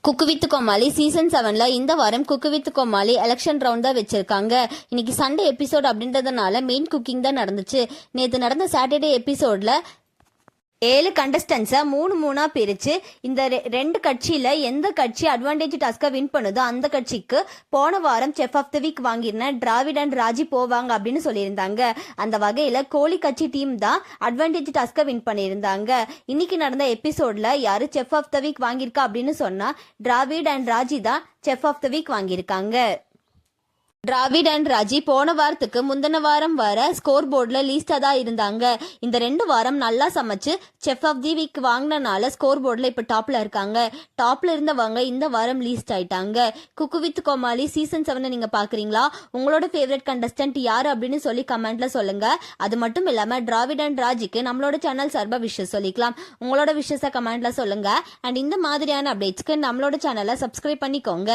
Cook with Comali season 7ல இந்த வாரம் cook with Comali election round தான் வச்சிருக்காங்க. இன்னைக்கு சண்டே எபிசோட் அப்படின்றதுனால மெயின் குக்கிங் தான் நடந்துச்சு. நேற்று நடந்த சாட்டர்டே எபிசோட்ல 7 கண்டஸ்டன்ஸை மூணா பிரிச்சு இந்த ரெண்டு கட்சியில எந்த கட்சி அட்வான்டேஜ் டாஸ்கை வின் பண்ணுதோ அந்த கட்சிக்கு போன வாரம் செஃப் ஆஃப் த வீக் வாங்கியிருந்த டிராவிட் அண்ட் ராஜி போவாங்க அப்படின்னு சொல்லியிருந்தாங்க. அந்த வகையில கோலி கட்சி டீம் தான் அட்வான்டேஜ் டாஸ்கை வின் பண்ணியிருந்தாங்க. இன்னைக்கு நடந்த எபிசோட்ல யாரு செஃப் ஆஃப் த வீக் வாங்கியிருக்கா அப்படின்னு சொன்னா டிராவிட் அண்ட் ராஜி தான் செஃப் ஆஃப் த வீக் வாங்கியிருக்காங்க. டிராவிட் அண்ட் ராஜி போன வாரத்துக்கு முந்தின வாரம் வர ஸ்கோர் போர்டில் லீஸ்டாக தான் இருந்தாங்க. இந்த 2 வாரம் நல்லா சமைச்சு செஃப் ஆஃப் தி வீக் வாங்கினால ஸ்கோர் போர்டில் இப்போ டாப்ல இருக்காங்க. டாப்ல இருந்தவங்க இந்த வாரம் லீஸ்ட் ஆயிட்டாங்க. குக்கு வித் கோமாளி சீசன் 7 நீங்க பாக்குறீங்களா? உங்களோட ஃபேவரட் கண்டஸ்டன்ட் யாரு அப்படின்னு சொல்லி கமெண்ட்ல சொல்லுங்க. அது மட்டும் இல்லாம டிராவிட் அண்ட் ராஜிக்கு நம்மளோட சேனல் சார்பா விஷஸ் சொல்லிக்கலாம். உங்களோட விஷஸை கமெண்ட்ல சொல்லுங்க. அண்ட் இந்த மாதிரியான அப்டேட்ஸ்க்கு நம்மளோட சேனலை சப்ஸ்கிரைப் பண்ணிக்கோங்க.